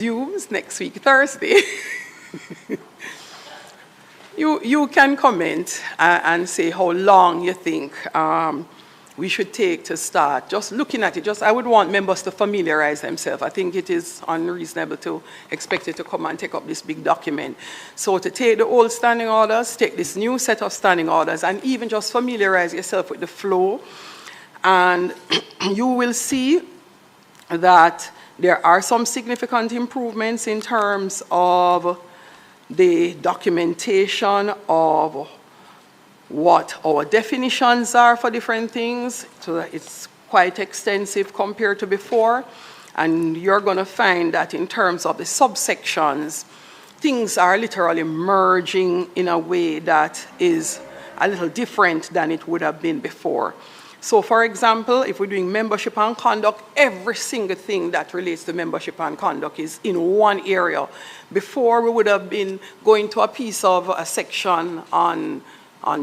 resumes next week, Thursday, you can comment and say how long you think we should take to start. Just looking at it, I would want members to familiarize themselves. I think it is unreasonable to expect it to come and take up this big document. So to take the old standing orders, take this new set of standing orders, and even just familiarize yourself with the flow, and you will see that there are some significant improvements in terms of the documentation of what our definitions are for different things. So it's quite extensive compared to before. And you're going to find that in terms of the subsections, things are literally merging in a way that is a little different than it would have been before. So for example, if we're doing membership and conduct, every single thing that relates to membership and conduct is in one area. Before, we would have been going to a piece of a section on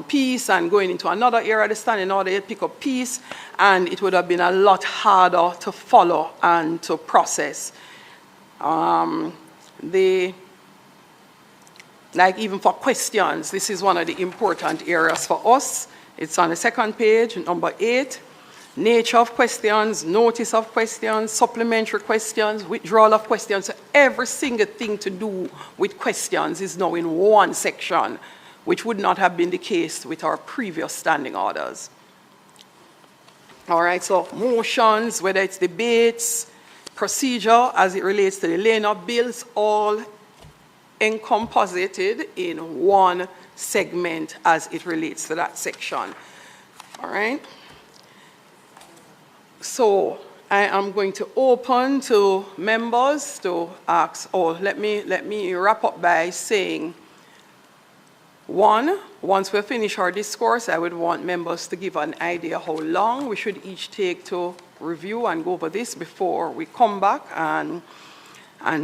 peace and going into another area of the standing order, you'd pick up peace, and it would have been a lot harder to follow and to process. Like even for questions, this is one of the important areas for us. It's on the second page, number 8. Nature of questions, notice of questions, supplementary questions, withdrawal of questions. So every single thing to do with questions is now in one section, which would not have been the case with our previous standing orders. All right, so motions, whether it's debates, procedure as it relates to the laying of bills, all encompassed in one segment as it relates to that section. All right. So I am going to open to members to ask. Oh, let me wrap up by saying, one, once we finish our discourse, I would want members to give an idea how long we should each take to review and go over this before we come back and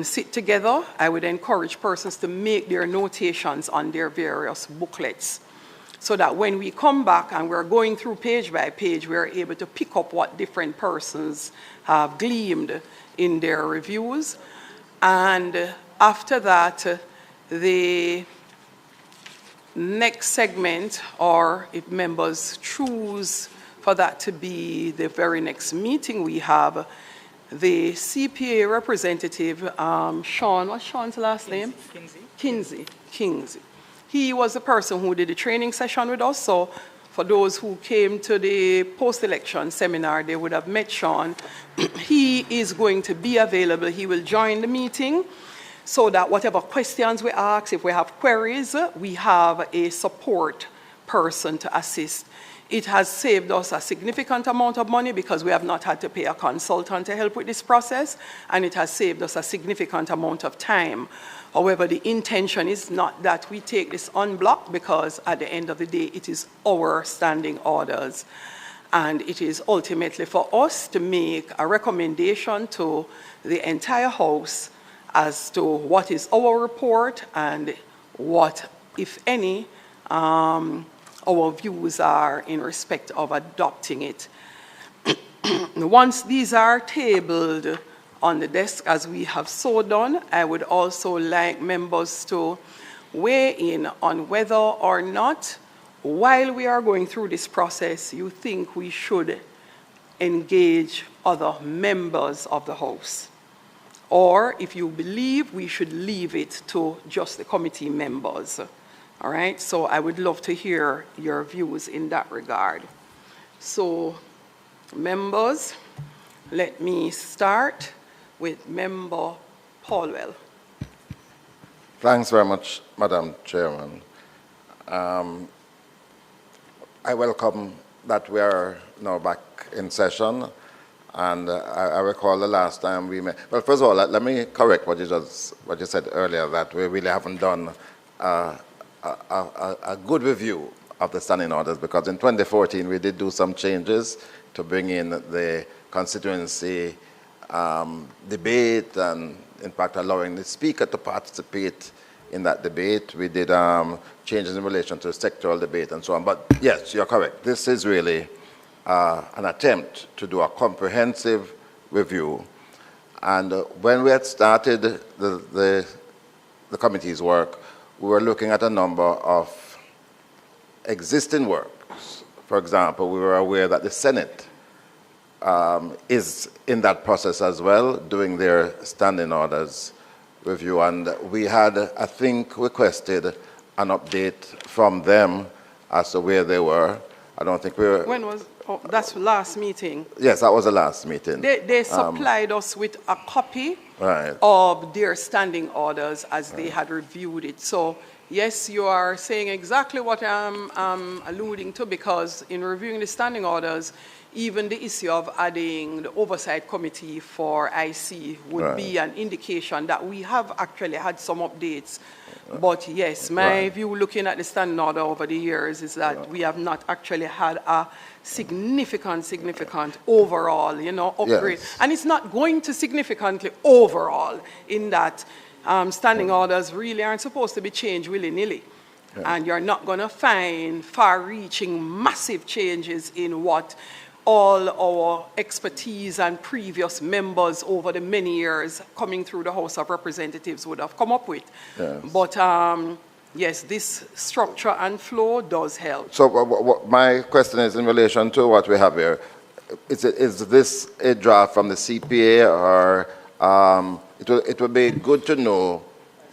sit together. I would encourage persons to make their notations on their various booklets so that when we come back and we're going through page by page, we're able to pick up what different persons have gleaned in their reviews. And after that, the next segment, or if members choose for that to be the very next meeting, we have the CPA representative, Sean, what's Sean's last name? Kinsey. He was the person who did the training session with us. So for those who came to the post-election seminar, they would have met Sean. He is going to be available. He will join the meeting so that whatever questions we ask, if we have queries, we have a support person to assist. It has saved us a significant amount of money because we have not had to pay a consultant to help with this process, and it has saved us a significant amount of time. However, the intention is not that we take this en bloc, because at the end of the day, it is our standing orders. And it is ultimately for us to make a recommendation to the entire House as to what is our report and what, if any, our views are in respect of adopting it. Once these are tabled on the desk, as we have so done, I would also like members to weigh in on whether or not, while we are going through this process, you think we should engage other members of the House, or if you believe we should leave it to just the committee members. All right, so I would love to hear your views in that regard. So, members, let me start with Member Paulwell. Thanks very much, Madam Chairman. I welcome that we are now back in session, and I recall the last time we met. Well, first of all, let me correct what you said earlier, that we really haven't done a good review of the standing orders, because in 2014 we did do some changes to bring in the constituency debate, and in fact allowing the speaker to participate in that debate. We did changes in relation to the sectoral debate and so on. But yes, you're correct. This is really an attempt to do a comprehensive review And when we had started the committee's work, we were looking at a number of existing works. For example, we were aware that the Senate is in that process as well, doing their standing orders review. And we had, I think, requested an update from them as to where they were. I don't think we were... When was... Oh, that's last meeting. Yes, that was the last meeting. They supplied us with a copy right. of their standing orders as they had reviewed it. So, yes, you are saying exactly what I'm alluding to, because in reviewing the standing orders, even the issue of adding the oversight committee for IC would right. be an indication that we have actually had some updates. But yes, my right. view looking at the standing order over the years is that right. we have not actually had a significant overall, upgrade. Yes. And it's not going to significantly overall in that standing orders really aren't supposed to be changed willy-nilly. Yeah. And you're not going to find far-reaching, massive changes in what all our expertise and previous members over the many years coming through the House of Representatives would have come up with. Yes. But yes, this structure and flow does help. So my question is in relation to what we have here. Is this a draft from the CPA, or it would be good to know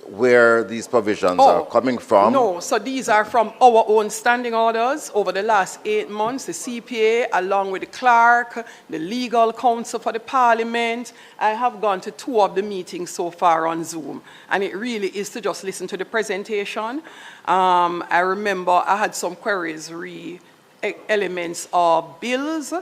where these provisions are coming from? No, so these are from our own standing orders over the last 8 months. The CPA, along with the clerk, the legal counsel for the parliament. I have gone to 2 of the meetings so far on Zoom, and it really is to just listen to the presentation. I remember I had some queries elements of bills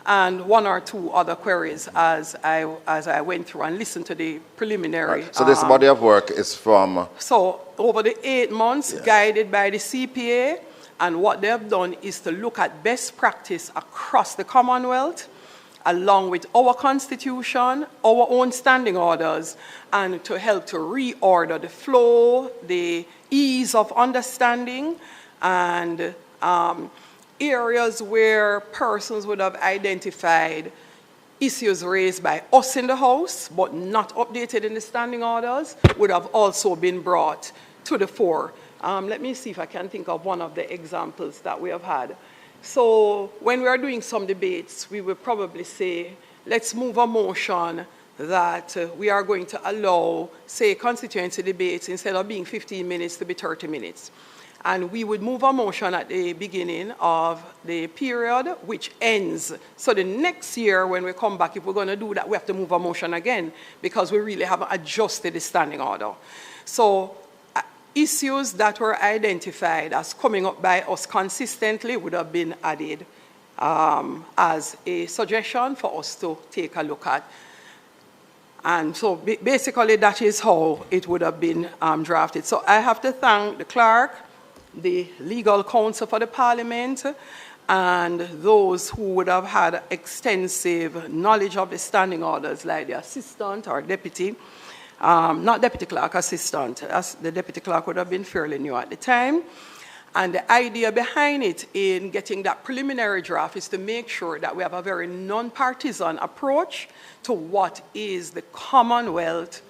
and 1 or 2 other queries as I went through and listened to the preliminary. Right. So this body of work is from... So over the 8 months, yeah. Guided by the CPA, and what they have done is to look at best practice across the Commonwealth, along with our constitution, our own standing orders, and to help to reorder the flow, the ease of understanding, and areas where persons would have identified issues raised by us in the House, but not updated in the standing orders, would have also been brought to the fore. Let me see if I can think of one of the examples that we have had. So when we are doing some debates, we would probably say, let's move a motion that we are going to allow, say, constituency debates, instead of being 15 minutes to be 30 minutes. And we would move a motion at the beginning of the period, which ends. So the next year, when we come back, if we're going to do that, we have to move a motion again, because we really haven't adjusted the standing order. So issues that were identified as coming up by us consistently would have been added as a suggestion for us to take a look at. And so basically, that is how it would have been drafted. So I have to thank the clerk, the legal counsel for the parliament, and those who would have had extensive knowledge of the standing orders, like the assistant or deputy, not deputy clerk, assistant, as the deputy clerk would have been fairly new at the time. And the idea behind it in getting that preliminary draft is to make sure that we have a very non-partisan approach to what is the Commonwealth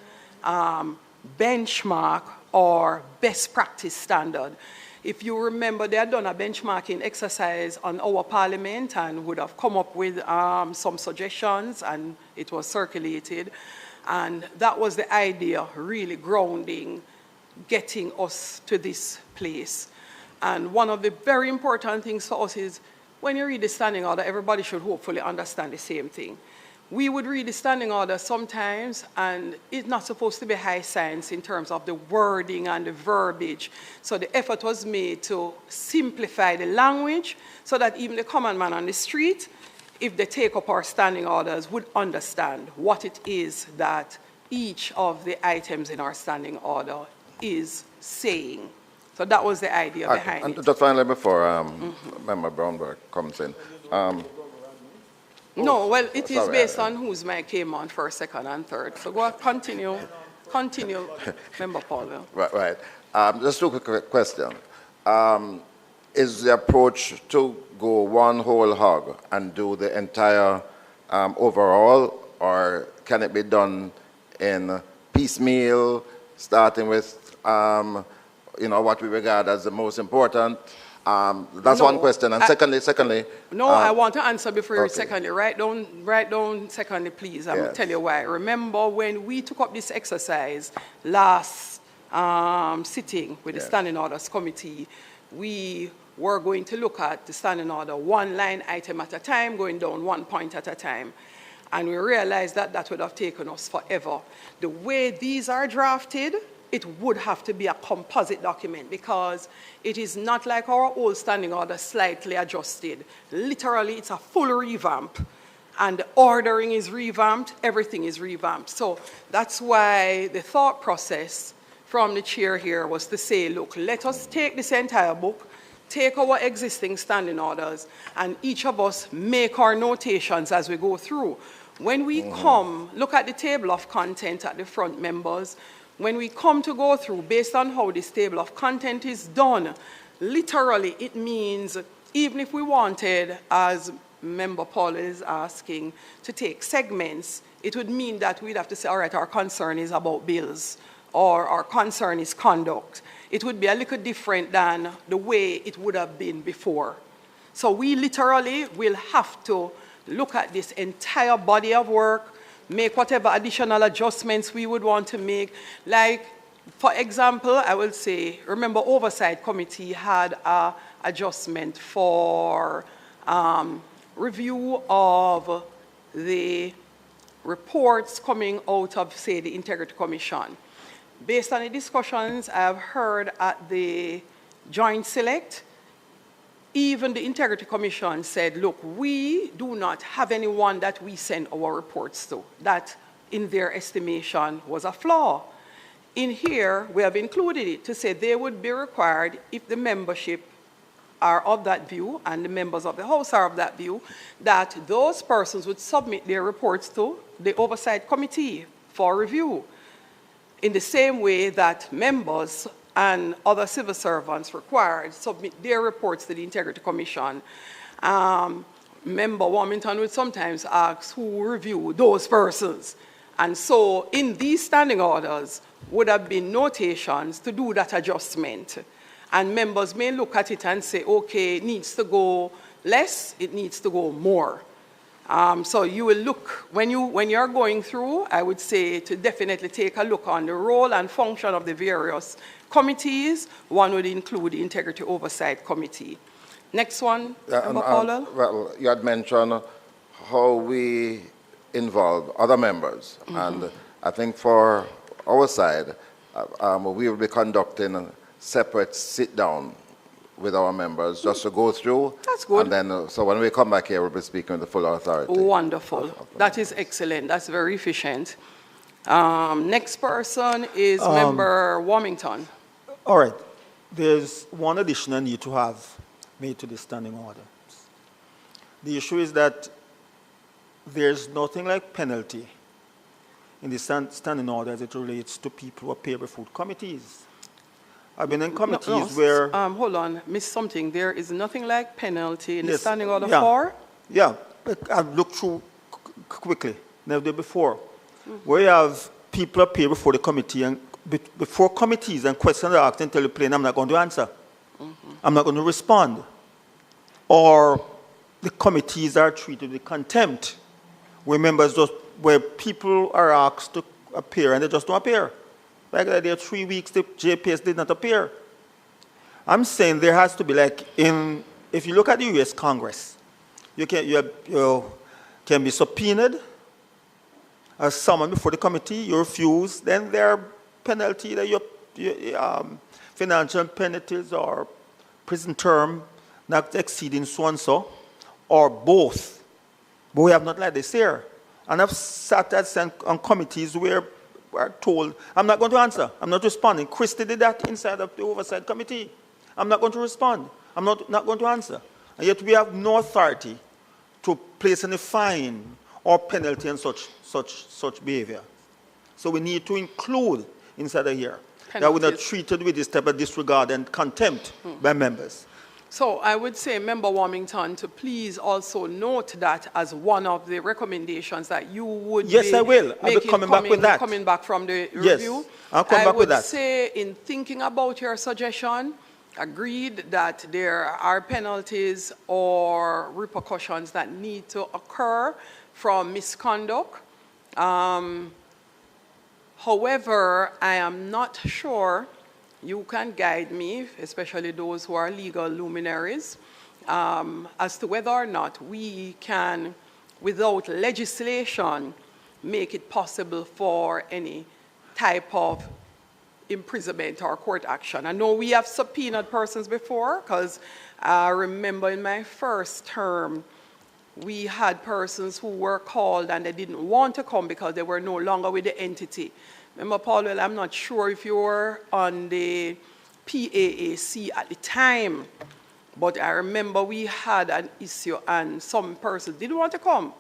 benchmark or best practice standard. If you remember, they had done a benchmarking exercise on our parliament and would have come up with some suggestions, and it was circulated. And that was the idea, really grounding, getting us to this place. And one of the very important things for us is, when you read the standing order, everybody should hopefully understand the same thing. We would read the standing order sometimes, and it's not supposed to be high science in terms of the wording and the verbiage. So the effort was made to simplify the language so that even the common man on the street, if they take up our standing orders, would understand what it is that each of the items in our standing order is saying. So that was the idea behind it. And just finally, before Member Brownberg comes in. No, well, it is based on whose mic came on first, second, and third. So go continue, Member Paul. Right. Just a quick question. Is the approach to go one whole hog and do the entire overall, or can it be done in piecemeal, starting with what we regard as the most important? That's one question. And secondly. No, I want to answer before you okay. secondly. Write down secondly, please. I'm going to tell you why. Remember when we took up this exercise last sitting with the Standing Orders Committee, we were going to look at the standing order one line item at a time, going down 1 point at a time. And we realized that that would have taken us forever. The way these are drafted, it would have to be a composite document because it is not like our old standing order slightly adjusted. Literally, it's a full revamp. And the ordering is revamped, everything is revamped. So that's why the thought process from the chair here was to say, look, let us take this entire book, take our existing standing orders, and each of us make our notations as we go through. When we come, look at the table of content at the front, members. When we come to go through, based on how this table of content is done, literally it means, even if we wanted, as Member Paul is asking, to take segments, it would mean that we'd have to say, all right, our concern is about bills, or our concern is conduct. It would be a little different than the way it would have been before. So we literally will have to look at this entire body of work, make whatever additional adjustments we would want to make. Like, for example, I will say, remember Oversight Committee had an adjustment for review of the reports coming out of, say, the Integrity Commission. Based on the discussions I've heard at the Joint Select, even the Integrity Commission said, look, we do not have anyone that we send our reports to. That, in their estimation, was a flaw. In here, we have included it to say they would be required, if the membership are of that view, and the members of the House are of that view, that those persons would submit their reports to the Oversight Committee for review. In the same way that members and other civil servants required submit their reports to the Integrity Commission. Member Warmington would sometimes ask who review those persons. And so in these standing orders would have been notations to do that adjustment. And members may look at it and say, okay, it needs to go less, it needs to go more. So you will look, when you're going through, I would say to definitely take a look on the role and function of the various committees. One would include the Integrity Oversight Committee. Next one, Member Powell. Well, you had mentioned how we involve other members. And I think for our side, we will be conducting a separate sit-down with our members just to go through. That's good. And then, so when we come back here, we'll be speaking with the full authority. Wonderful. That is excellent. That's very efficient. Next person is Member Warmington. All right. There's one addition I need to have made to the standing order. The issue is that there's nothing like penalty in the standing order as it relates to people who appear before committees. I've been in committees where... hold on, miss something. There is nothing like penalty in the standing order for? Yeah, I've looked through quickly, never before, where you have people appear before the committee and before committees and questions are asked and tell you plain, I'm not going to answer. I'm not going to respond. Or the committees are treated with contempt, where members just, where people are asked to appear and they just don't appear. Like there are 3 weeks the JPS did not appear. I'm saying there has to be like if you look at the US Congress, you can be subpoenaed as someone before the committee, you refuse, then there are penalty that your financial penalties or prison term not exceeding so and so, or both. But we have not like this here. And I've sat on committees where we're told, I'm not going to answer. I'm not responding. Christie did that inside of the Oversight Committee. I'm not going to respond. I'm not going to answer. And yet we have no authority to place any fine or penalty on such behavior. So we need to include inside of here that we're not treated with this type of disregard and contempt by members. So I would say, Member Warmington, to please also note that as one of the recommendations that you would Yes, be I will. I'll be making coming back with that. coming back from the Yes, review. I'll come back with that. I would say, in thinking about your suggestion, agreed that there are penalties or repercussions that need to occur from misconduct. However, I am not sure. You can guide me, especially those who are legal luminaries, as to whether or not we can, without legislation, make it possible for any type of imprisonment or court action. I know we have subpoenaed persons before, because I remember in my first term, we had persons who were called and they didn't want to come because they were no longer with the entity. Remember, Paul, well, I'm not sure if you were on the PAAC at the time, but I remember we had an issue and some persons didn't want to come,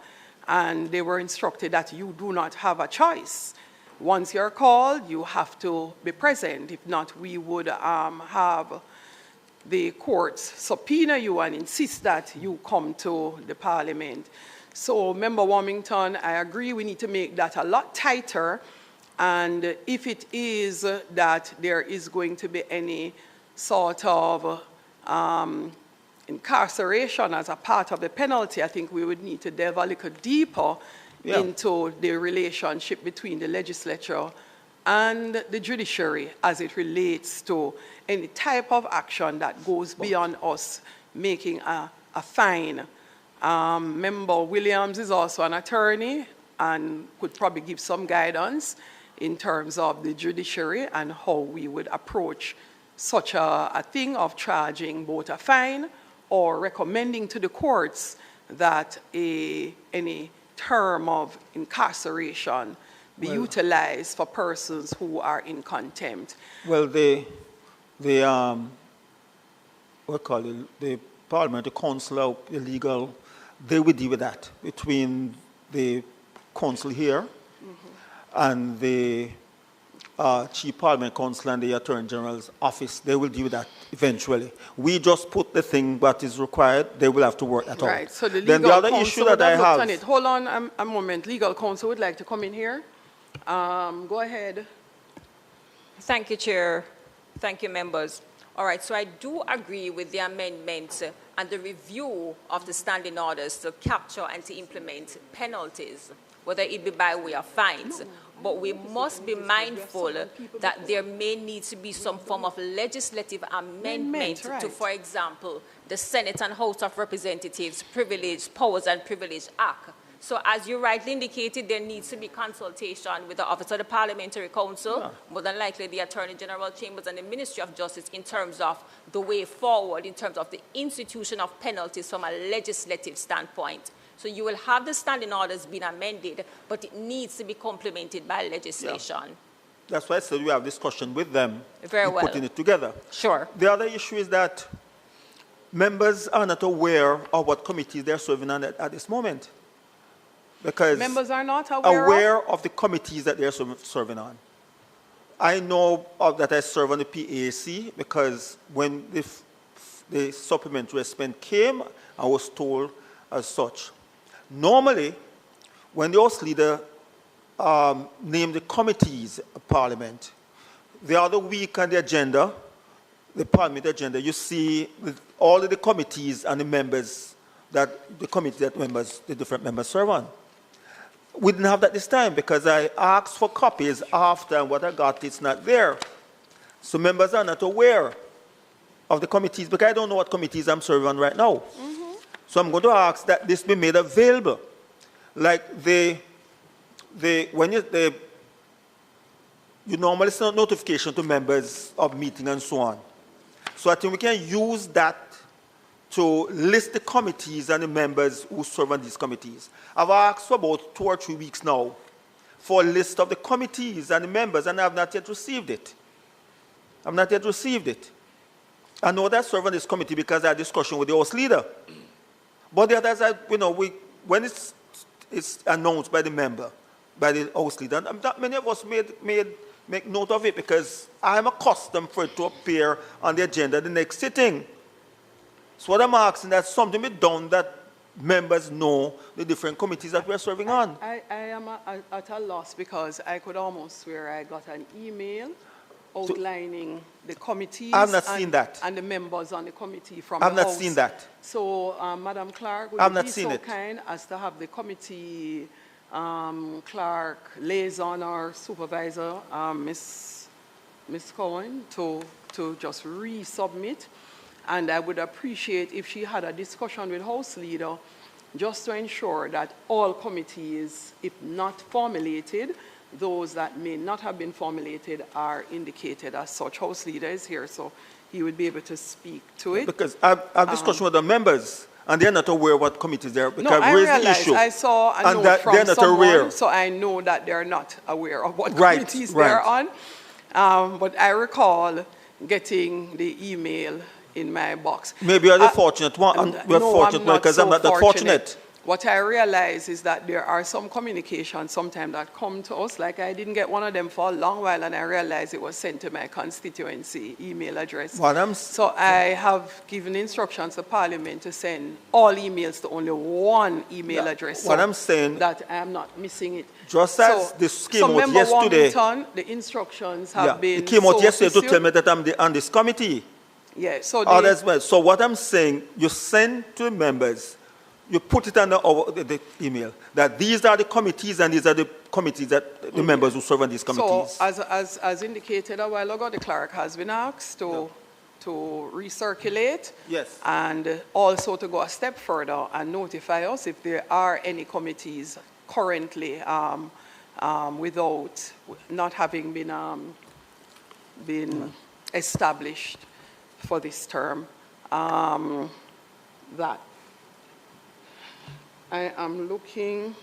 and they were instructed that you do not have a choice. Once you're called, you have to be present. If not, we would have the courts subpoena you and insist that you come to the Parliament. So, Member Warmington, I agree we need to make that a lot tighter. And if it is that there is going to be any sort of incarceration as a part of the penalty, I think we would need to delve a little deeper into the relationship between the legislature and the judiciary as it relates to any type of action that goes beyond us making a fine. Member Williams is also an attorney and could probably give some guidance in terms of the judiciary and how we would approach such a thing of charging both a fine or recommending to the courts that any term of incarceration be utilized for persons who are in contempt. Well, the Parliament, the Council, the legal, they will deal with that between the Council here and the Chief Parliament Counsel and the Attorney General's office. They will deal with that eventually. We just put the thing that is required. They will have to work that out. Right. So the legal then the other counsel issue that I looked have. on it. Hold on a moment. Legal counsel would like to come in here. Go ahead. Thank you, Chair. Thank you, members. All right, so I do agree with the amendment and the review of the standing orders to capture and to implement penalties, whether it be by way of fines. But we must be mindful that there may need to be some form of legislative amendment right. to, for example, the Senate and House of Representatives Powers and Privilege Act. So as you rightly indicated, there needs to be consultation with the Office of the Parliamentary Council, more than likely the Attorney General Chambers and the Ministry of Justice in terms of the way forward, in terms of the institution of penalties from a legislative standpoint. So you will have the standing orders being amended, but it needs to be complemented by legislation. Yeah. That's why I said we have discussion with them. Very well. Putting it together. Sure. The other issue is that members are not aware of what committees they're serving on at this moment. Because members are not aware of the committees that they're serving on. I know that I serve on the PAC because when the supplementary spend came, I was told as such. Normally, when the House Leader named the committees of Parliament, the other week on the agenda, the Parliament agenda, you see all of the committees and the members the different members serve on. We didn't have that this time because I asked for copies after, and what I got is not there. So members are not aware of the committees because I don't know what committees I'm serving on right now. So I'm going to ask that this be made available. Like you normally send a notification to members of meeting and so on. So I think we can use that to list the committees and the members who serve on these committees. I've asked for about 2 or 3 weeks now for a list of the committees and the members, and I have not yet received it. I've not yet received it. I know that I serve on this committee because I had a discussion with the House Leader. But the others, when it's announced by the member, by the House Leader, and not many of us make note of it because I'm accustomed for it to appear on the agenda the next sitting. So what I'm asking, that something be done that members know the different committees that we're serving on. I am at a loss because I could almost swear I got an email outlining the committees. I've not seen that. And the members on the committee from I've the not House. seen that. So, Madam Clerk, would I've you not be seen so it. kind as to have the committee clerk, liaison, or supervisor, Miss Cohen, to just resubmit? And I would appreciate if she had a discussion with House Leader just to ensure that all committees, if not formulated, those that may not have been formulated are indicated as such. House Leader is here, so he would be able to speak to it. Because I've discussed with the members, and they're not aware what committees they're, because No, I I've raised the realize. issue. I saw a and note that from they're not someone, aware. so I know that they're not aware of what Right, committees right. they're on. But I recall getting the email in my box. Maybe you're the fortunate one. We're No, fortunate I'm one not because so I'm not that fortunate. What I realize is that there are some communications sometimes that come to us, like I didn't get one of them for a long while, and I realized it was sent to my constituency email address. So I have given instructions to Parliament to send all emails to only one email address. What so I'm saying, that I am not missing it. just as this came out Member yesterday. Warmington, the instructions have been it came out so yesterday to issued. tell me that I'm on this committee. Yeah, so That's well. So what I'm saying, you send to the members, you put it on the email, that these are the committees and these are the committees that the members who serve on these committees. So as indicated a while ago, the clerk has been asked to recirculate. Yes. And also to go a step further and notify us if there are any committees currently without not having been established for this term. That I am looking.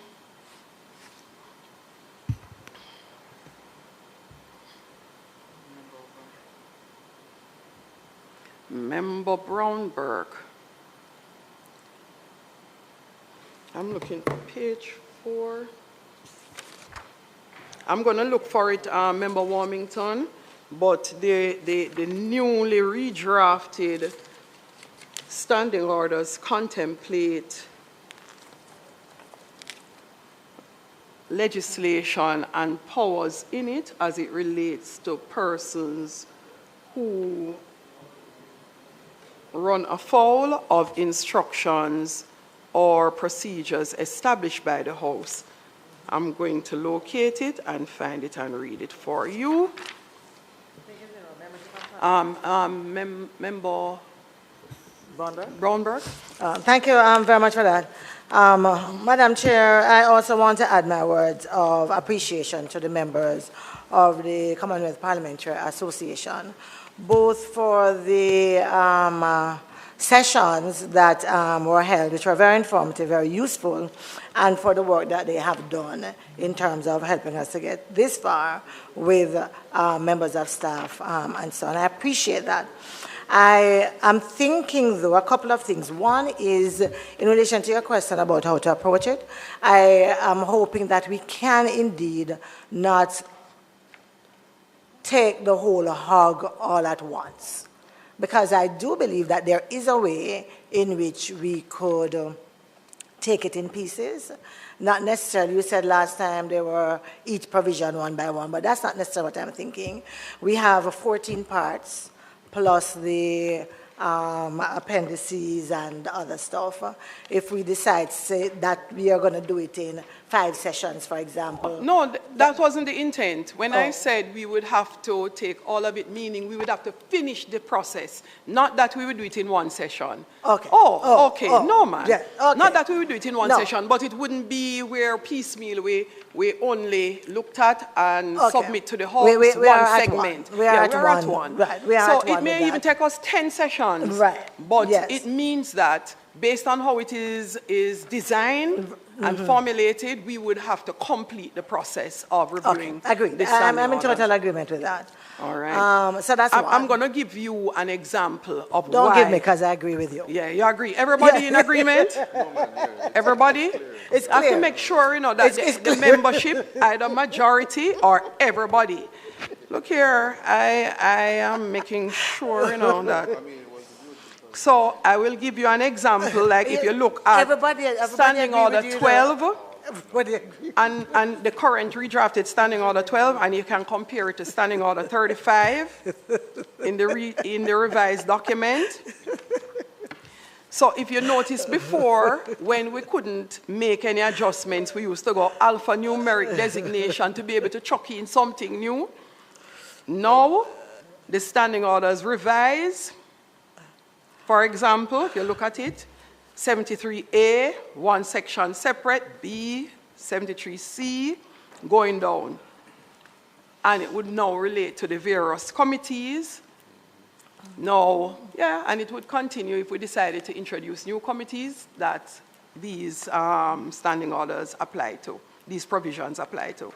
Member Brownberg. I'm looking at page 4. I'm going to look for it, Member Warmington, but the newly redrafted standing orders contemplate legislation and powers in it as it relates to persons who run afoul of instructions or procedures established by the House. I'm going to locate it and find it and read it for you. Member Brownberg. Thank you very much for that. Madam Chair, I also want to add my words of appreciation to the members of the Commonwealth Parliamentary Association, both for the sessions that were held, which were very informative, very useful, and for the work that they have done in terms of helping us to get this far with members of staff and so on. I appreciate that. I am thinking, though, a couple of things. One is, in relation to your question about how to approach it, I am hoping that we can indeed not take the whole hog all at once, because I do believe that there is a way in which we could take it in pieces. Not necessarily, you said last time they were each provision one by one, but that's not necessarily what I'm thinking. We have 14 parts, plus the appendices and other stuff. If we decide say, that we are going to do it in 5 sessions, for example. No, that wasn't the intent. When I said we would have to take all of it, meaning we would have to finish the process, not that we would do it in 1 session. Okay. Okay. No, man. Yeah. Okay. Not that we would do it in one No. session, but it wouldn't be where piecemeal we only looked at and submit to the House we one are segment. We are at one. one. Right. We are so at one it may with even that. take us 10 sessions. Right. But Yes. it means that based on how it is designed and formulated, we would have to complete the process of reviewing. Okay. Agreed. the I'm standing in total orders. agreement with that. All right. So that's one. I'm going to give you an example of Don't why. give me, because I agree with you. Yeah, you agree. Everybody in agreement? Everybody? It's I have to clear. make sure, that It's the membership, either majority or everybody. Look here, I am making sure, that. So I will give you an example, like if you look at Everybody Standing agree Order with you, 12 Everybody agree. and the current redrafted Standing Order 12, and you can compare it to Standing Order 35 in the revised document. So if you notice before, when we couldn't make any adjustments, we used to go alphanumeric designation to be able to chuck in something new. Now, the standing orders revise. For example, if you look at it, 73A, one section separate, B, 73C, going down. And it would now relate to the various committees. No, yeah, and it would continue if we decided to introduce new committees that these standing orders apply to, these provisions apply to.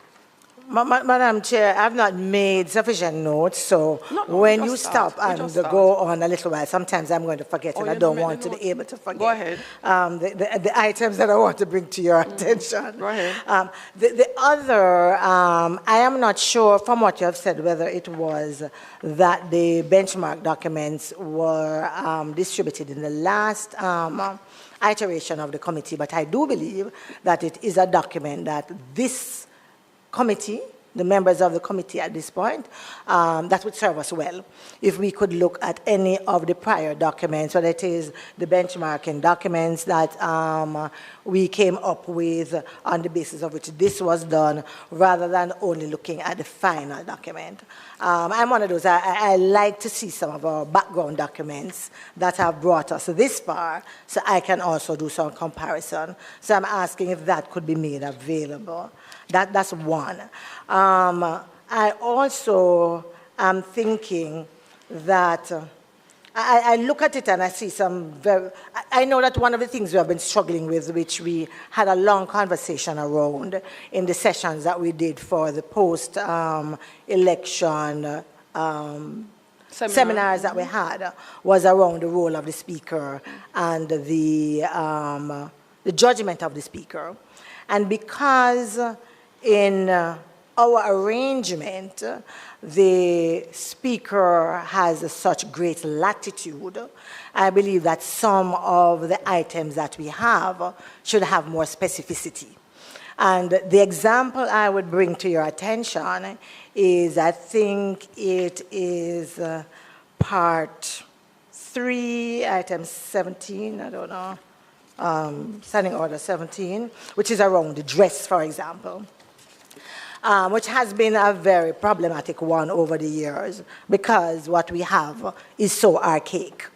Madam Chair, I've not made sufficient notes, so No, when we you just stop start. We and just go start. on a little while, sometimes I'm going to forget, Oh, and I you don't don't want make to the be note? able to forget. Go ahead. The items that I want to bring to your attention. Go ahead. The other, I am not sure from what you have said whether it was that the benchmark documents were distributed in the last iteration of the committee, but I do believe that it is a document that this committee, the members of the committee at this point, that would serve us well. If we could look at any of the prior documents, whether it is the benchmarking documents that we came up with on the basis of which this was done, rather than only looking at the final document. I'm one of those, I like to see some of our background documents that have brought us this far, so I can also do some comparison. So I'm asking if that could be made available. That's one. I also am thinking that I look at it and I see some very, I know that one of the things we have been struggling with, which we had a long conversation around in the sessions that we did for the post-election seminars that we had, was around the role of the speaker and the judgment of the speaker. And because in our arrangement, the speaker has such great latitude, I believe that some of the items that we have should have more specificity. And the example I would bring to your attention is, I think it is part 3, item 17, I don't know, Standing Order 17, which is around the dress, for example. Which has been a very problematic one over the years, because what we have is so archaic.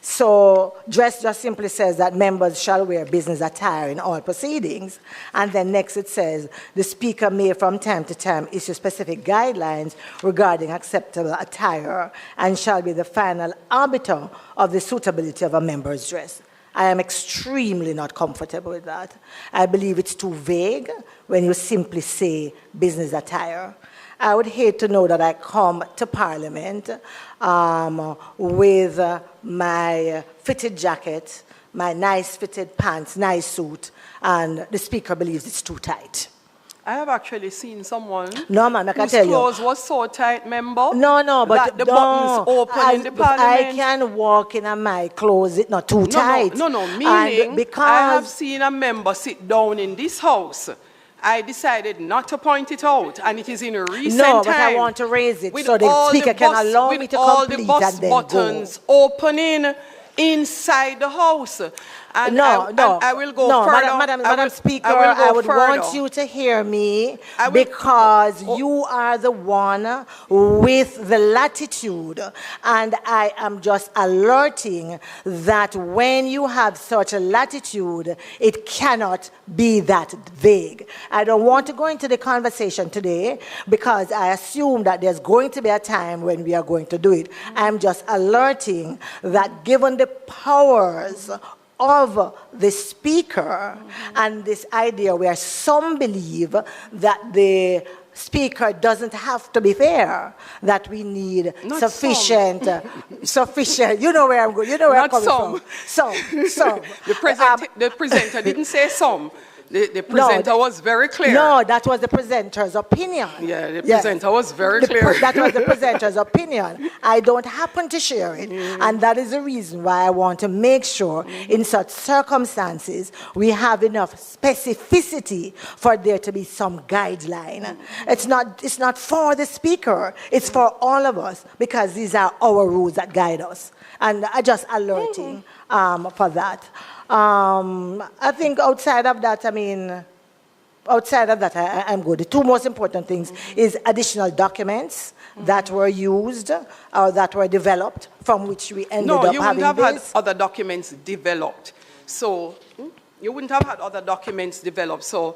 So dress just simply says that members shall wear business attire in all proceedings, and then next it says the speaker may from time to time issue specific guidelines regarding acceptable attire and shall be the final arbiter of the suitability of a member's dress. I am extremely not comfortable with that. I believe it's too vague when you simply say business attire. I would hate to know that I come to Parliament with my fitted jacket, my nice fitted pants, nice suit, and the speaker believes it's too tight. I have actually seen someone No, ma'am, I can whose tell you. clothes was so tight, member, No, but that the buttons open in the but I parliament. can walk in my closet, not too tight. No, And meaning because I have seen a member sit down in this house. I decided not to point it out, and it is in a recent no, time. but I want to raise it with so the all speaker can allow me to all complete the bus and then buttons go. opening inside the house. And I will go further. Madam Speaker, I would want you to hear me, because you are the one with the latitude, and I am just alerting that when you have such a latitude, it cannot be that vague. I don't want to go into the conversation today, because I assume that there's going to be a time when we are going to do it. I'm just alerting that given the powers of the speaker and this idea where some believe that the speaker doesn't have to be fair, that we need sufficient, you know where I'm going, you know where I'm coming from. Some. The presenter didn't say some. The presenter was very clear. No, that was the presenter's opinion. Yeah, the Yes. presenter was very clear. That was the presenter's opinion. I don't happen to share it. And that is the reason why I want to make sure in such circumstances we have enough specificity for there to be some guideline. It's not for the speaker, it's for all of us, because these are our rules that guide us. And I just alerting for that. I think outside of that, I'm good. The two most important things is additional documents that were used or that were developed from which we ended up having this. No, you wouldn't have had other documents developed. So, you wouldn't have had other documents developed. So,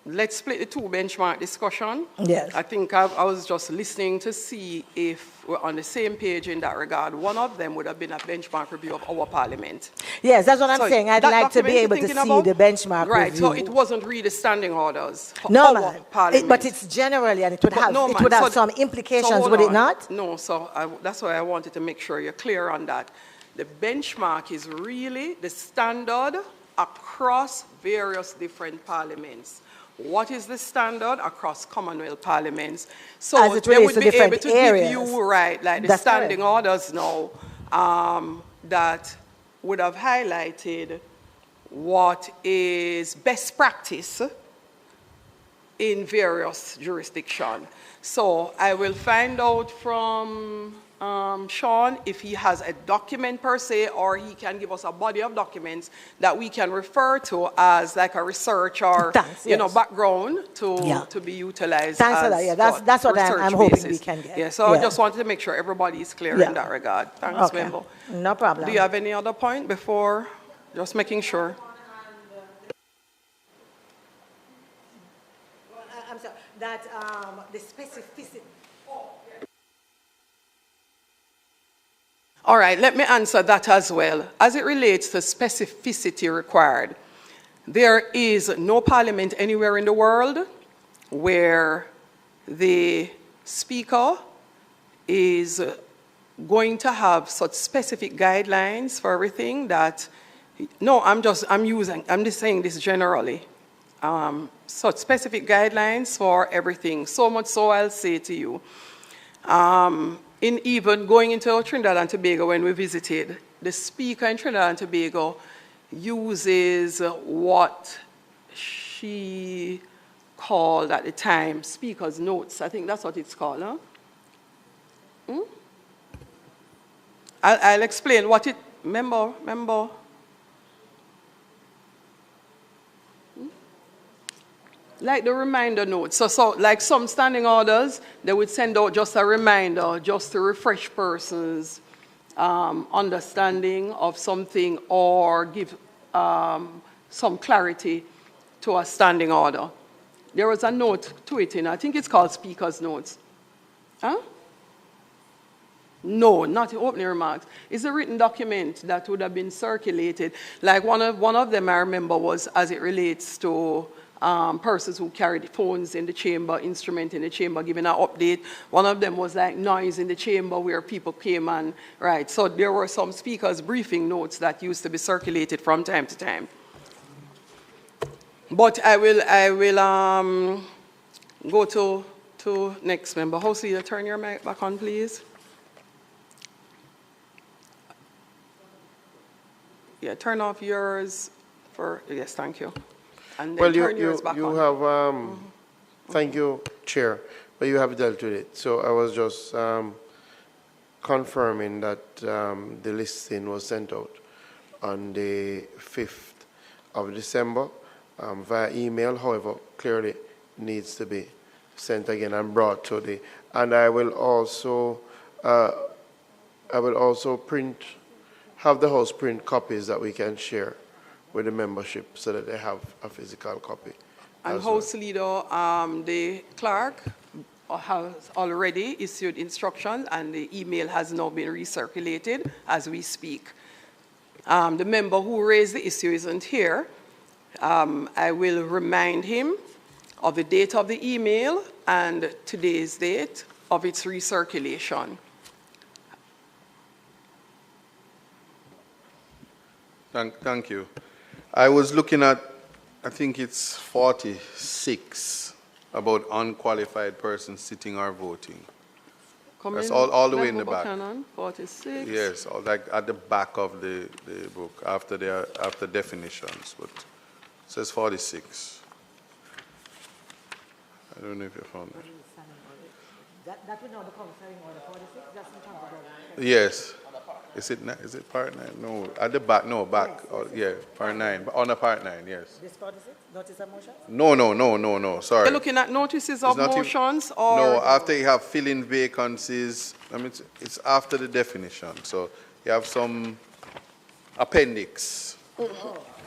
let's split the two benchmark discussion. Yes. I think I was just listening to see if we're on the same page in that regard. One of them would have been a benchmark review of our parliament. Yes, that's what I'm saying. I'd that like to be document able you're to thinking see about? the benchmark Right, review. so it wasn't really standing orders for No, our man. parliament. But it's generally, and it would But have, no, it man. would have So- some so implications, hold would it on. not? No, so that's why I wanted to make sure you're clear on that. The benchmark is really the standard across various different parliaments. What is the standard across Commonwealth parliaments? So As it they relates would to be able different to areas. give you, right, like the That's standing correct. orders now, that would have highlighted what is best practice in various jurisdictions. So I will find out from Sean if he has a document per se, or he can give us a body of documents that we can refer to as like a research or Thanks, yes. background to Yeah. to be utilized. Thanks for as that. Yeah, that's what I'm research hoping basis. we can get. Yeah, so Yeah. I just wanted to make sure everybody is clear Yeah. in that regard. Thanks, Okay. member. No problem. Do you have any other point before? Just making sure. I'm sorry, that the specificity. All right, let me answer that as well. As it relates to specificity required, there is no parliament anywhere in the world where the speaker is going to have such specific guidelines for everything that, no, I'm just saying this generally. Such specific guidelines for everything. So much so I'll say to you, in even going into Trinidad and Tobago when we visited, the speaker in Trinidad and Tobago uses what she called at the time speaker's notes. I think that's what it's called, huh? I'll explain what it, remember. Like the reminder notes. So like some standing orders, they would send out just a reminder just to refresh persons' understanding of something or give some clarity to a standing order. There was a note to it, I think it's called speaker's notes. Huh? No, not opening remarks. It's a written document that would have been circulated. Like one of them I remember was as it relates to persons who carried phones in the chamber, instrument in the chamber, giving an update. One of them was like noise in the chamber where people came and, right. So there were some speakers' briefing notes that used to be circulated from time to time. But I will go to next member. House Leader, turn your mic back on, please. Yeah, turn off yours for, yes, thank you. And then Well, turn yours back on. have, thank you, Chair, but you have dealt with it. So I was just confirming that the listing was sent out on the 5th of December via email. However, clearly needs to be sent again and brought to the, and I will also have the House print copies that we can share with the membership so that they have a physical copy. And House Leader, the clerk has already issued instructions and the email has now been recirculated as we speak. The member who raised the issue isn't here. I will remind him of the date of the email and today's date of its recirculation. Thank you. I was looking at I think it's 46 about unqualified persons sitting or voting. That's all the way in the back. Buchanan, 46. Yes, like at the back of the book after definitions, but it says 46. I don't know if you found it. That would now become standing order 46, just in terms of Yes. Is it part 9? No, at the back, no, back. Yes, Oh, yeah, part 9. On the part 9, yes. This 46, notice of motion? No, sorry. You're looking at notices of It's not motions or? No, after you have fill-in vacancies, I mean, it's after the definition. So you have some appendix.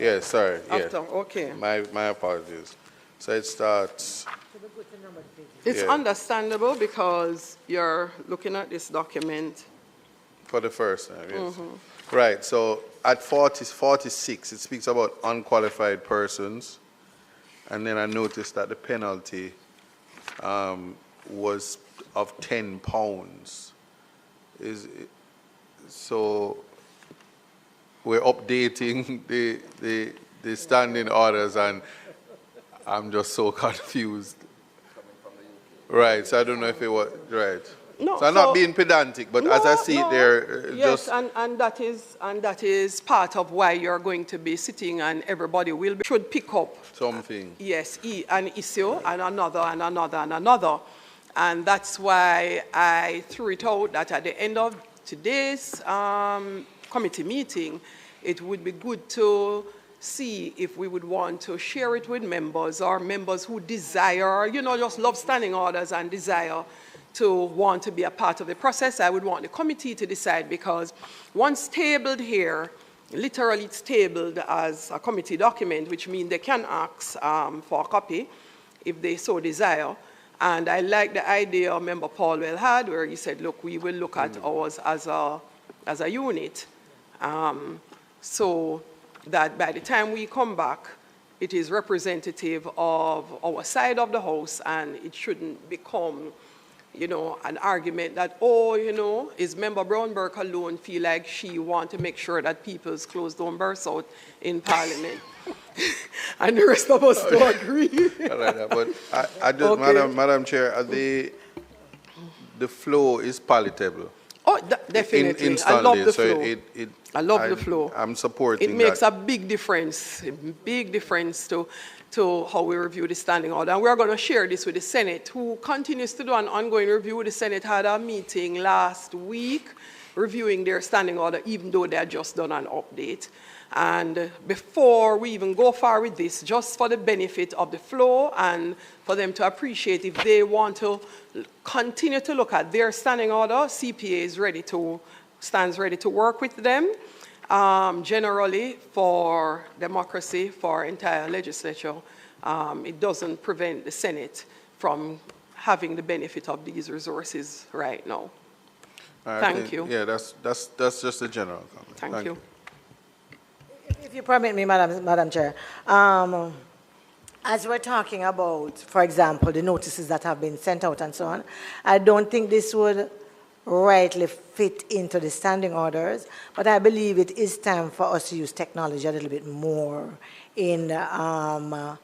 Yeah, sorry. After, Yeah. okay. My apologies. So it starts. It's Yeah. understandable because you're looking at this document. For the first time, yes. Right, so at 46, it speaks about unqualified persons. And then I noticed that the penalty was of £10. So we're updating the standing orders, and I'm just so confused. Right, so I don't know if it was, right. No, so I'm not being pedantic, but as I see it there, yes, just... and that is part of why you're going to be sitting, and everybody should pick up something. Yes, an issue and another and another and another. And that's why I threw it out that at the end of today's committee meeting, it would be good to see if we would want to share it with members, or members who desire, just love standing orders and desire to want to be a part of the process. I would want the committee to decide, because once tabled here, literally it's tabled as a committee document, which means they can ask for a copy if they so desire. And I like the idea Member Paulwell had, where he said, look, we will look at ours as a unit, so that by the time we come back, it is representative of our side of the house, and it shouldn't become an argument that, is Member Brownberg alone feel like she want to make sure that people's clothes don't burst out in Parliament. And the rest of us don't agree. I like that, but I just, Okay. Madam Chair, the flow is palatable. Oh, definitely. I Instantly, love the so flow. I love the flow. I'm supporting It makes that. a big difference to how we review the standing order. And we're going to share this with the Senate, who continues to do an ongoing review. The Senate had a meeting last week reviewing their standing order, even though they had just done an update. And before we even go far with this, just for the benefit of the flow and for them to appreciate, if they want to continue to look at their standing order, CPA stands ready to work with them. Generally, for democracy, for entire legislature, it doesn't prevent the Senate from having the benefit of these resources right now. Thank you. Yeah, that's just a general comment. Thank you. If you permit me, Madam Chair, as we're talking about, for example, the notices that have been sent out and so on, I don't think this would rightly fit into the standing orders, but I believe it is time for us to use technology a little bit more in the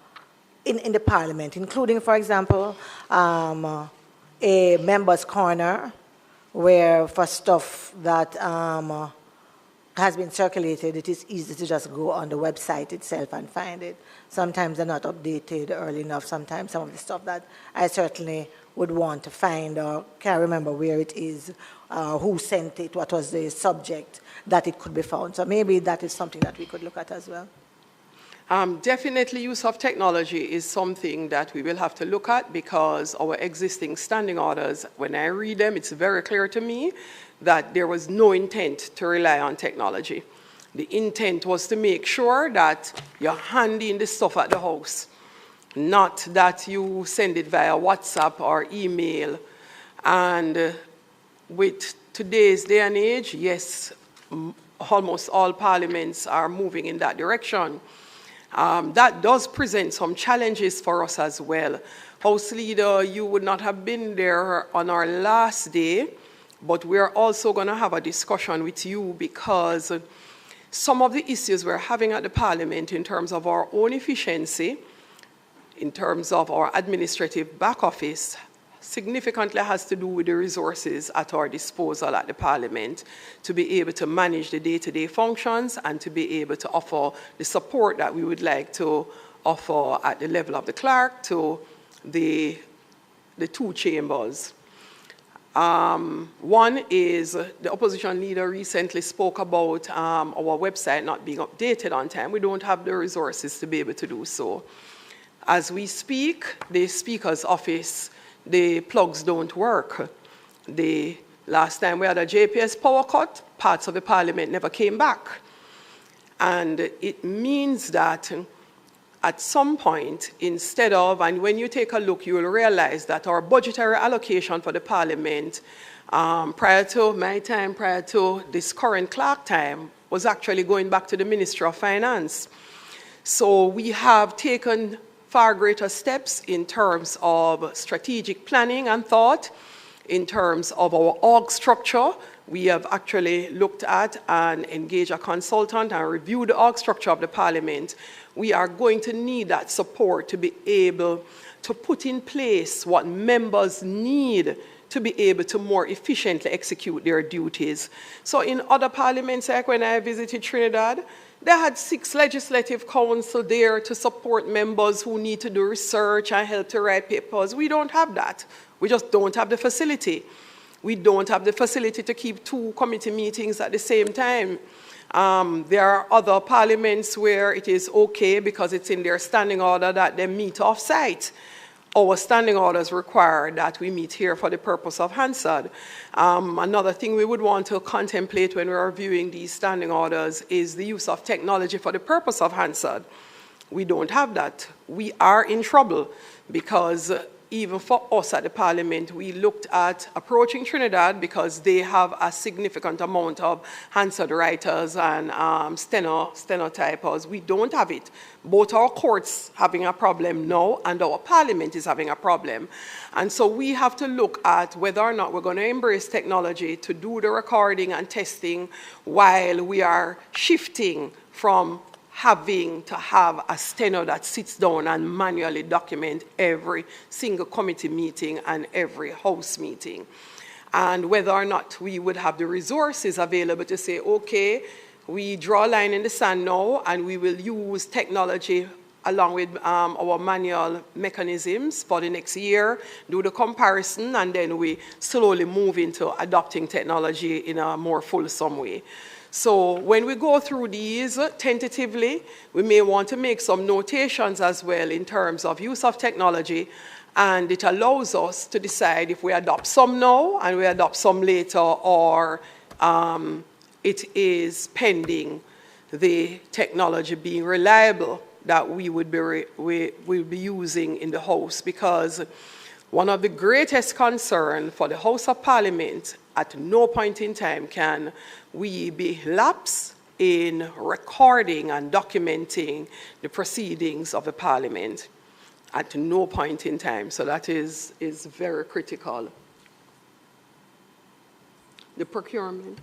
Parliament, including, for example, a members' corner, where for stuff that has been circulated, it is easy to just go on the website itself and find it. Sometimes they're not updated early enough. Sometimes some of the stuff that I certainly would want to find or can't remember where it is, who sent it, what was the subject, that it could be found. So maybe that is something that we could look at as well. Definitely use of technology is something that we will have to look at, because our existing standing orders, when I read them, it's very clear to me that there was no intent to rely on technology. The intent was to make sure that you're handing the stuff at the house, not that you send it via WhatsApp or email. And with today's day and age, yes, almost all parliaments are moving in that direction. That does present some challenges for us as well. House Leader, you would not have been there on our last day, but we're also going to have a discussion with you, because some of the issues we're having at the Parliament in terms of our own efficiency, in terms of our administrative back office, significantly has to do with the resources at our disposal at the Parliament to be able to manage the day-to-day functions and to be able to offer the support that we would like to offer at the level of the clerk to the two chambers. One is the opposition leader recently spoke about our website not being updated on time. We don't have the resources to be able to do so. As we speak, the Speaker's office, the plugs don't work. The last time we had a JPS power cut, parts of the Parliament never came back. And it means that at some point, instead of, and when you take a look, you will realize that our budgetary allocation for the Parliament prior to my time, prior to this current clerk time, was actually going back to the Ministry of Finance. So we have taken far greater steps in terms of strategic planning and thought, in terms of our org structure. We have actually looked at and engaged a consultant and reviewed the org structure of the Parliament. We are going to need that support to be able to put in place what members need to be able to more efficiently execute their duties. So in other parliaments, like when I visited Trinidad, they had 6 legislative council there to support members who need to do research and help to write papers. We don't have that. We just don't have the facility. We don't have the facility to keep 2 committee meetings at the same time. There are other parliaments where it is okay because it's in their standing order that they meet off-site. Our standing orders require that we meet here for the purpose of Hansard. Another thing we would want to contemplate when we're reviewing these standing orders is the use of technology for the purpose of Hansard. We don't have that. We are in trouble because even for us at the Parliament, we looked at approaching Trinidad because they have a significant amount of Hansard writers and stenotypers. We don't have it. Both our courts having a problem now and our Parliament is having a problem. And so we have to look at whether or not we're going to embrace technology to do the recording and testing while we are shifting from having to have a steno that sits down and manually document every single committee meeting and every House meeting. And whether or not we would have the resources available to say, okay, we draw a line in the sand now and we will use technology along with our manual mechanisms for the next year, do the comparison, and then we slowly move into adopting technology in a more fulsome way. So when we go through these tentatively, we may want to make some notations as well in terms of use of technology, and it allows us to decide if we adopt some now and we adopt some later, or it is pending the technology being reliable that we would be using in the House. Because one of the greatest concerns for the House of Parliament, at no point in time can we be lapsed in recording and documenting the proceedings of the Parliament. At no point in time. So that is very critical. The procurement.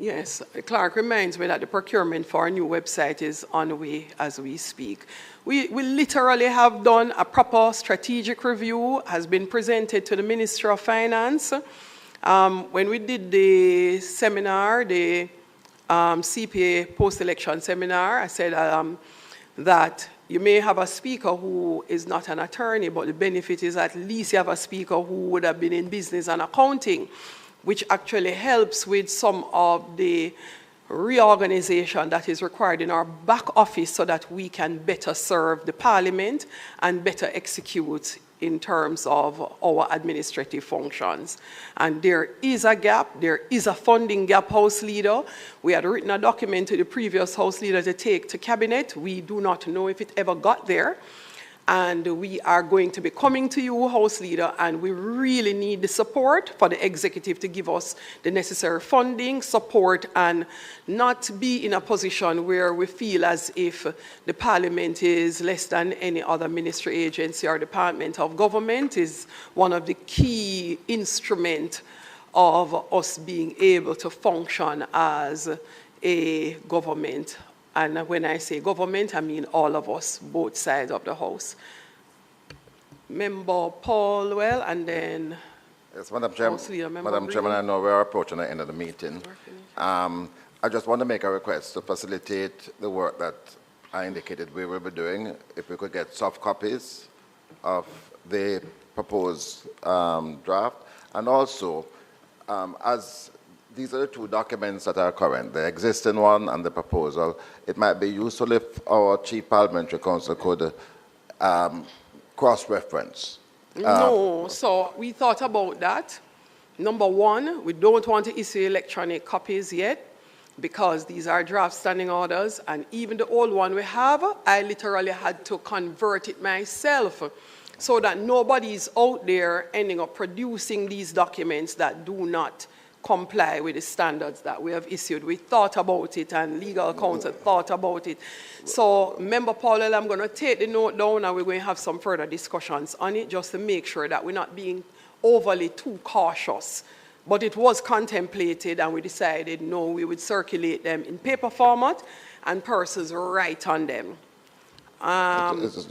Yes, the clerk reminds me that the procurement for our new website is on the way as we speak. We literally have done a proper strategic review, has been presented to the Ministry of Finance. When we did the seminar, the CPA post-election seminar, I said that you may have a speaker who is not an attorney, but the benefit is at least you have a speaker who would have been in business and accounting, which actually helps with some of the reorganization that is required in our back office so that we can better serve the Parliament and better execute in terms of our administrative functions. And there is a gap, there is a funding gap, House Leader. We had written a document to the previous House Leader to take to Cabinet. We do not know if it ever got there. And we are going to be coming to you, House Leader, and we really need the support for the executive to give us the necessary funding, support, and not be in a position where we feel as if the Parliament is less than any other ministry, agency, or department of government. Is one of the key instruments of us being able to function as a government. And when I say government, I mean all of us, both sides of the House. Member Paul, well, and then Yes, Madam Chairman, I know we're approaching the end of the meeting. I just want to make a request to facilitate the work that I indicated we will be doing. If we could get soft copies of the proposed draft, and also, as these are the two documents that are current, the existing one and the proposal, it might be useful if our Chief Parliamentary Counsel could cross-reference. No, so we thought about that. Number one, we don't want to issue electronic copies yet because these are draft standing orders, and even the old one we have, I literally had to convert it myself so that nobody is out there ending up producing these documents that do not comply with the standards that we have issued. We thought about it, and legal counsel thought about it. So, Member Paul, I'm going to take the note down, and we're going to have some further discussions on it just to make sure that we're not being overly too cautious. But it was contemplated, and we decided, no, we would circulate them in paper format and persons write on them. It's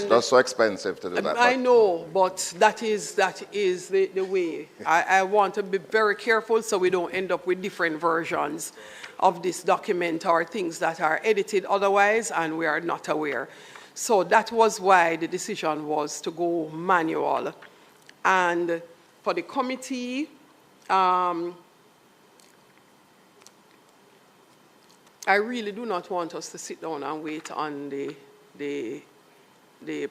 just so expensive to do that. I know, but that is the way. I want to be very careful so we don't end up with different versions of this document or things that are edited otherwise and we are not aware. So that was why the decision was to go manual. And for the committee, I really do not want us to sit down and wait on the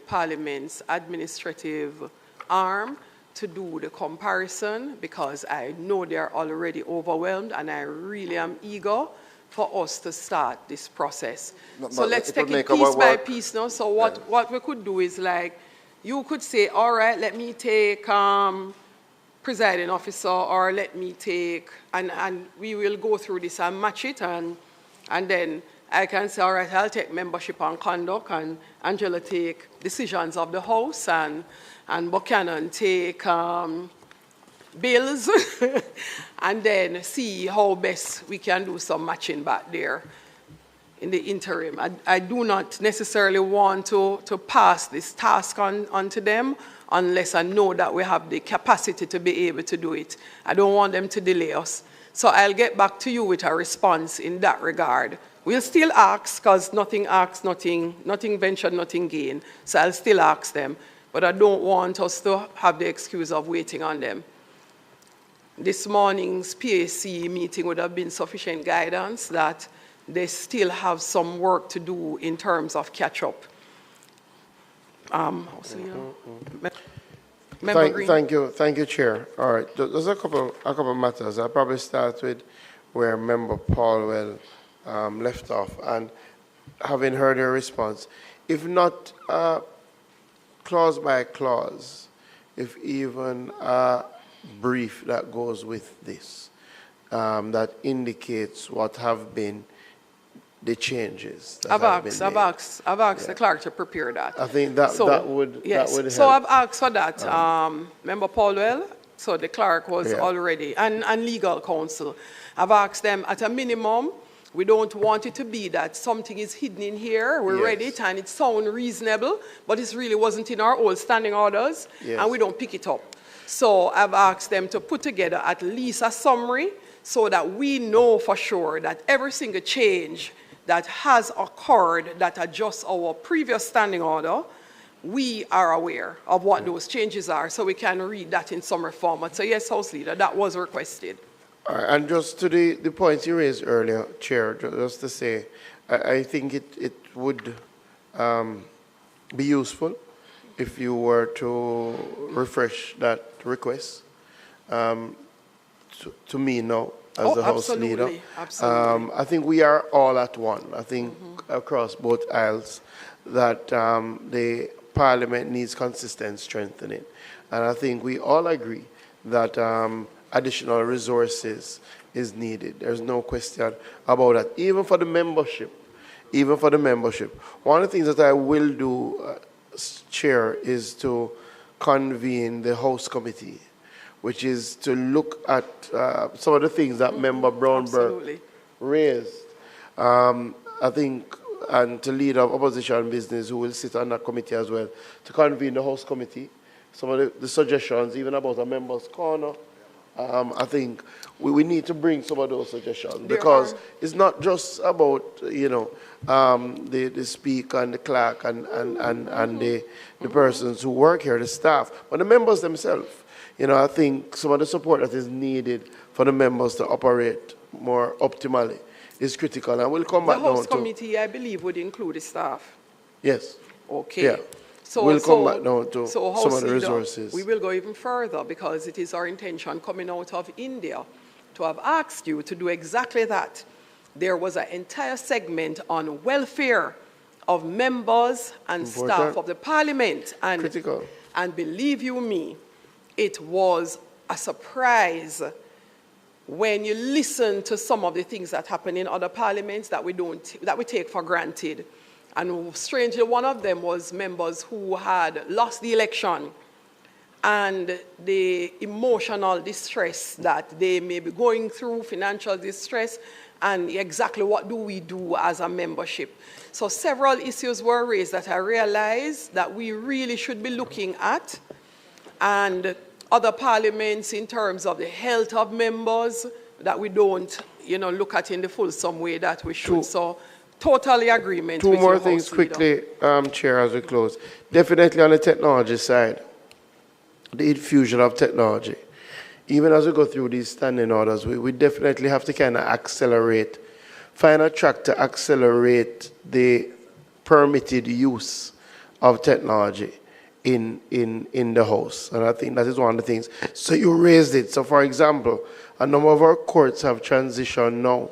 Parliament's administrative arm to do the comparison, because I know they're already overwhelmed, and I really am eager for us to start this process. So let's take it piece by piece now. So what we could do is, like, you could say, all right, let me take presiding officer, or let me take, and we will go through this and match it, and then I can say, all right, I'll take membership and conduct, and Angela take decisions of the House, and Buchanan take bills, and then see how best we can do some matching back there in the interim. I do not necessarily want to pass this task on to them unless I know that we have the capacity to be able to do it. I don't want them to delay us. So I'll get back to you with a response in that regard. We'll still ask, because nothing asked, nothing ventured, nothing gained. So I'll still ask them. But I don't want us to have the excuse of waiting on them. This morning's PAC meeting would have been sufficient guidance that they still have some work to do in terms of catch-up. Thank you, Chair. All right, there's a couple of matters. I'll probably start with where Member Paulwell left off, and having heard her response, if not clause by clause, if even a brief that goes with this, that indicates what have been the changes that have been made. I've asked the clerk to prepare that. I think that would help. So I've asked for that. Member Paulwell, so the clerk was already, and legal counsel. I've asked them at a minimum, we don't want it to be that something is hidden in here, we read it and it sounds reasonable, but it really wasn't in our old standing orders, and we don't pick it up. So I've asked them to put together at least a summary so that we know for sure that every single change that has occurred that adjusts our previous standing order, we are aware of what those changes are, so we can read that in summary format. So yes, House Leader, that was requested. And just to the points you raised earlier, Chair, just to say, I think it would be useful if you were to refresh that request to me now as the House Leader. Absolutely. I think we are all at one. I think across both aisles that the Parliament needs consistent strengthening. And I think we all agree that additional resources is needed. There's no question about that. Even for the membership. One of the things that I will do, Chair, is to convene the House Committee which is to look at some of the things that Member Brownberg Absolutely. raised. I think, and to lead our opposition business, who will sit on that committee as well, to convene the House Committee. Some of the suggestions, even about a member's corner, I think we need to bring some of those suggestions, because it's not just about, the speaker and the clerk and the persons who work here, the staff, but the members themselves. I think some of the support that is needed for the members to operate more optimally is critical. And we'll come back now to... The House Committee, I believe, would include the staff. Yes. Okay. Yeah. So, we'll come back now to so some of the Leader, resources. we will go even further, because it is our intention coming out of India to have asked you to do exactly that. There was an entire segment on welfare of members and staff of the Parliament. And, critical. And believe you me, it was a surprise when you listen to some of the things that happen in other parliaments that we take for granted. And strangely, one of them was members who had lost the election, and the emotional distress that they may be going through, financial distress, and exactly what do we do as a membership. So several issues were raised that I realized that we really should be looking at, and other parliaments in terms of the health of members that we don't, look at in the fulsome way that we should. So totally agreement with Two more your things House Leader. quickly, Chair, as we close. Definitely on the technology side, the infusion of technology. Even as we go through these standing orders, we definitely have to kind of accelerate, find a track to accelerate the permitted use of technology in the House. And I think that is one of the things. So you raised it. So for example, a number of our courts have transitioned now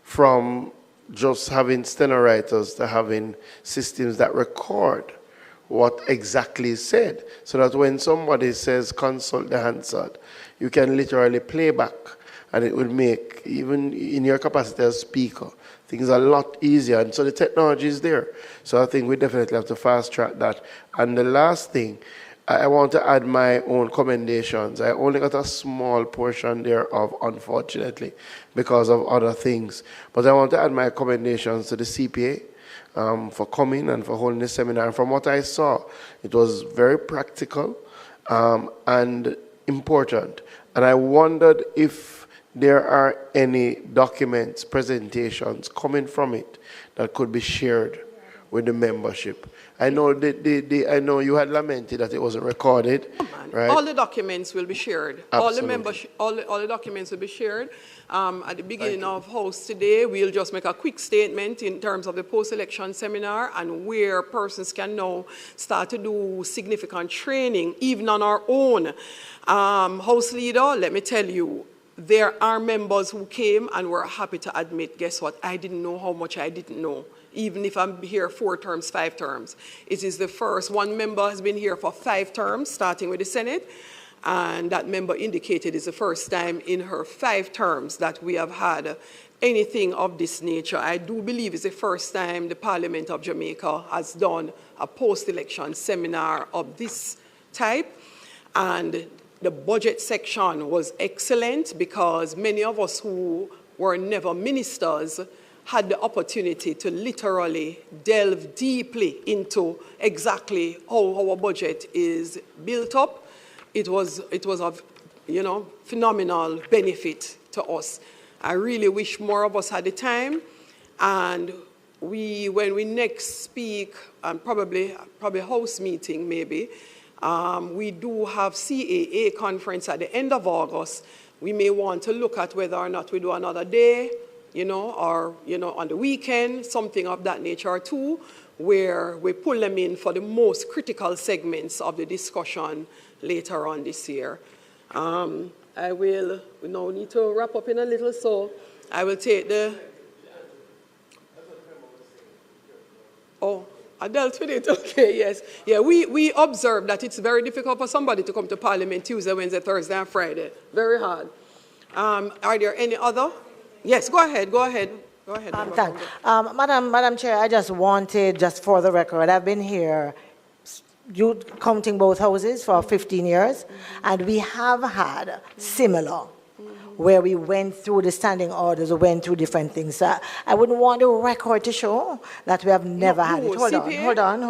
from just having stenowriters to having systems that record what exactly is said, so that when somebody says consult the Hansard, you can literally play back, and it will make, even in your capacity as speaker, things a lot easier. And so the technology is there. So I think we definitely have to fast track that. And the last thing, I want to add my own commendations. I only got a small portion thereof, unfortunately, because of other things. But I want to add my commendations to the CPA for coming and for holding this seminar. And from what I saw, it was very practical and important. And I wondered if there are any documents, presentations coming from it that could be shared with the membership. I know I know you had lamented that it wasn't recorded, right? All the documents will be shared. Absolutely. All the documents will be shared. At the beginning of House today, we'll just make a quick statement in terms of the post-election seminar and where persons can now start to do significant training, even on our own. House Leader, let me tell you, there are members who came and were happy to admit, guess what, I didn't know how much I didn't know. Even if I'm here 4 terms, 5 terms. It is the first. One member has been here for 5 terms, starting with the Senate, and that member indicated it's the first time in her 5 terms that we have had anything of this nature. I do believe it's the first time the Parliament of Jamaica has done a post-election seminar of this type, and the budget section was excellent because many of us who were never ministers had the opportunity to literally delve deeply into exactly how our budget is built up. It was of, phenomenal benefit to us. I really wish more of us had the time, and when we next speak, and probably House meeting maybe, we do have CAA conference at the end of August. We may want to look at whether or not we do another day, or, on the weekend, something of that nature too, where we pull them in for the most critical segments of the discussion later on this year. We now need to wrap up in a little, so I will take I dealt with it, okay, yes. Yeah, we observed that it's very difficult for somebody to come to Parliament Tuesday, Wednesday, Thursday, and Friday. Very hard. Are there any other? Yes, go ahead. Thanks. Madam Chair, I just wanted, just for the record, I've been here you counting both houses for 15 years, and we have had similar, where we went through the standing orders, we went through different things. So I wouldn't want the record to show that we have never had it. Hold on.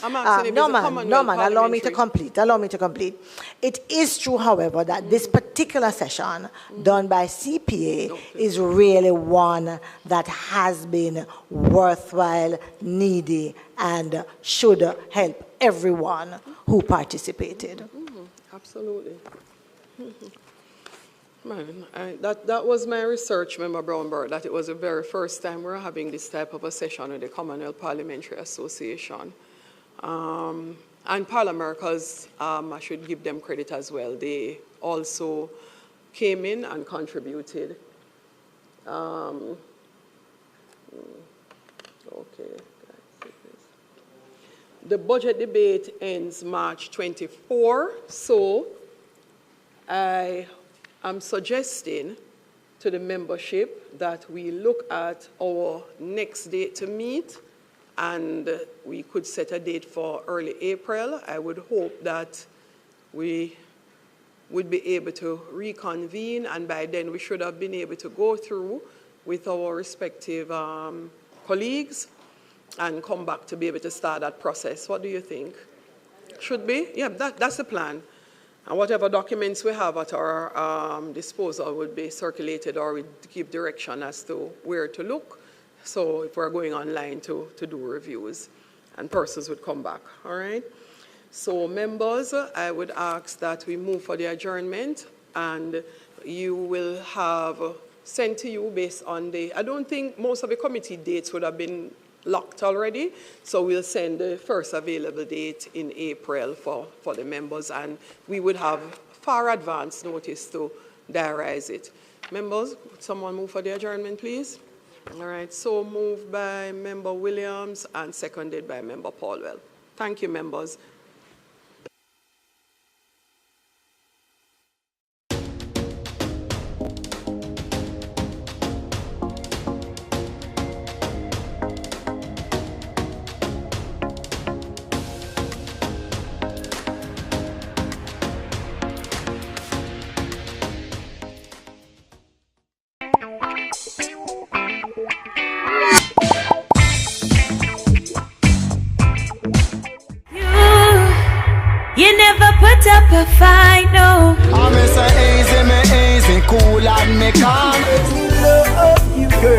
I'm asking if No, it's a man, Commonwealth allow me to parliamentary. complete. It is true, however, that this particular session done by CPA is really one that has been worthwhile, needy, and should help everyone who participated. Absolutely. Man, that was my research, Member Brownberg, that it was the very first time we're having this type of a session with the Commonwealth Parliamentary Association. And Parliamericals, I should give them credit as well. They also came in and contributed. Okay. The budget debate ends March 24, so I'm suggesting to the membership that we look at our next date to meet, and we could set a date for early April. I would hope that we would be able to reconvene, and by then we should have been able to go through with our respective colleagues and come back to be able to start that process. What do you think? Should be? Yeah, that's the plan. And whatever documents we have at our disposal would be circulated, or we give direction as to where to look. So if we're going online to do reviews, and persons would come back, all right? So members, I would ask that we move for the adjournment, and you will have sent to you based on I don't think most of the committee dates would have been locked already, so we'll send the first available date in April for the members, and we would have far advance notice to diarize it. Members, would someone move for the adjournment, please? All right, so moved by Member Williams and seconded by Member Paulwell. Thank you, members. You never put up a fight, no.